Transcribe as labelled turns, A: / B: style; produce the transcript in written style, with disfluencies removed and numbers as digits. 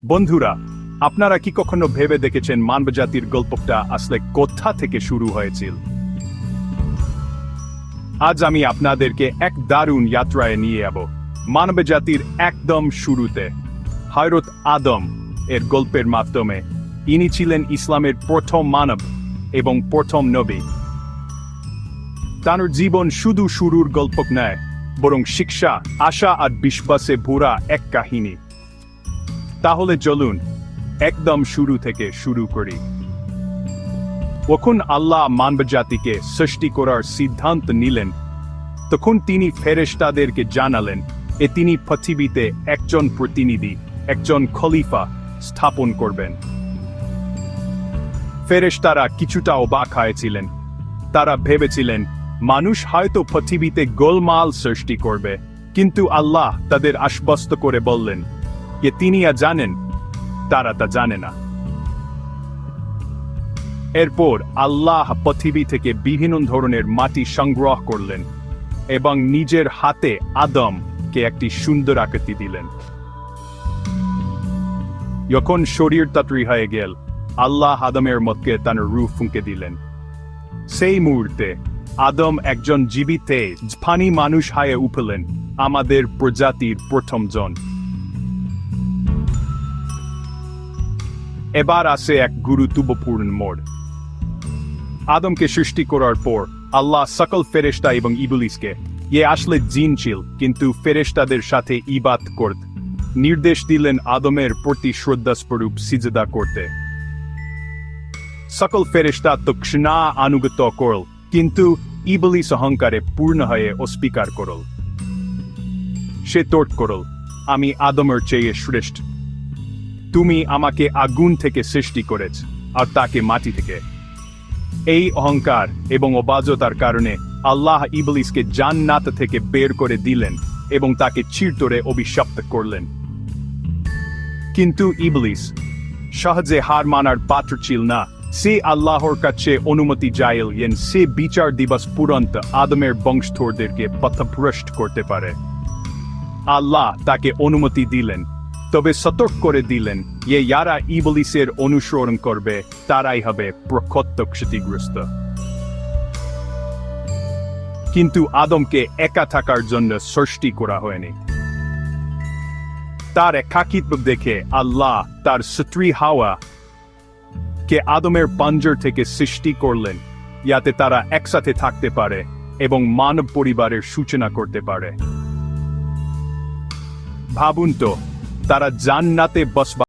A: বন্ধুরা, আপনারা কি কখনো ভেবে দেখেছেন মানবজাতির গল্পটা আসলে কোথা থেকে শুরু হয়েছিল? আজ আমি আপনাদেরকে এক দারুণ যাত্রায় নিয়ে যাব মানবজাতির একদম শুরুতে, হযরত আদম এর গল্পের মাধ্যমে। ইনি ছিলেন ইসলামের প্রথম মানব এবং প্রথম নবী। তাঁর জীবন শুধু শুরুর গল্প নয়, বরং শিক্ষা, আশা আর বিশ্বাসে ভরা এক কাহিনী। তাহলে চলুন একদম শুরু থেকে শুরু করি। যখন আল্লাহ মানবজাতিকে সৃষ্টি করার সিদ্ধান্ত নিলেন, তখন তিনি ফেরেশতাদেরকে জানালেন তিনি পৃথিবীতে একজন প্রতিনিধি, একজন খলিফা স্থাপন করবেন। ফেরেশতারা কিছুটা অবাক হয়েছিলেন। তারা ভেবেছিলেন মানুষ হয়তো পৃথিবীতে গোলমাল সৃষ্টি করবে, কিন্তু আল্লাহ তাদের আশ্বস্ত করে বললেন যে তিনি জানেন, তারা তা জানে না। এরপর আল্লাহ পৃথিবী থেকে বিভিন্ন ধরনের মাটি সংগ্রহ করলেন এবং নিজের হাতে আদমকে একটি সুন্দর আকৃতি দিলেন। যখন শরীর তৈরি হয়ে গেল, আল্লাহ আদমের মধ্যে তার রূহ ফুঁকে দিলেন। সেই মুহূর্তে আদম একজন জীবিত ফানি মানুষ হয়ে উঠলেন, আমাদের প্রজাতির প্রথম জন। এবার আসে এক গুরুত্বপূর্ণ মোড়। আদমকে সৃষ্টি করার পর আল্লাহ সকল ফেরেশতা এবং ইবলিসকে, আসলে জিন ছিল কিন্তু ফেরেশতাদের সাথে ইবাদত করতে, নির্দেশ দিলেন আদমের প্রতি শ্রদ্ধাস্বরূপ সিজদা করতে। সকল ফেরেশতা তৎক্ষণা আনুগত্য করল, কিন্তু ইবলিস অহংকারে পূর্ণ হয়ে অস্বীকার করল। সে তর্ক করল, আমি আদমের চেয়ে শ্রেষ্ঠ। তুমি আমাকে আগুন থেকে সৃষ্টি করেছ আর তাকে মাটি থেকে। এই অহংকার এবং অবাধ্যতার কারণে আল্লাহ ইবলিসকে জান্নাত থেকে বের করে দিলেন এবং তাকে চিরতরে অভিশপ্ত করলেন। কিন্তু ইবলিস সহজে হার মানার পাত্র ছিল না। সে আল্লাহর কাছে অনুমতি চাইলেন সে বিচার দিবস পর্যন্ত আদমের বংশধরদেরকে পথভ্রষ্ট করতে পারে। আল্লাহ তাকে অনুমতি দিলেন, তবে সতর্ক করে দিলেন যারা ইবলিসের অনুসরণ করবে তারাই হবে প্রত্যক্ষ ক্ষতিগ্রস্ত। কিন্তু আদমকে একা থাকার জন্য সৃষ্টি করা হয়নি। তার একাকিত্ব দেখে আল্লাহ তার স্ত্রী হাওয়া কে আদমের পাঞ্জর থেকে সৃষ্টি করলেন, যাতে তারা একসাথে থাকতে পারে এবং মানব পরিবারের সূচনা করতে পারে। ভাবুন তো, তারা জান্নাতে বসবাস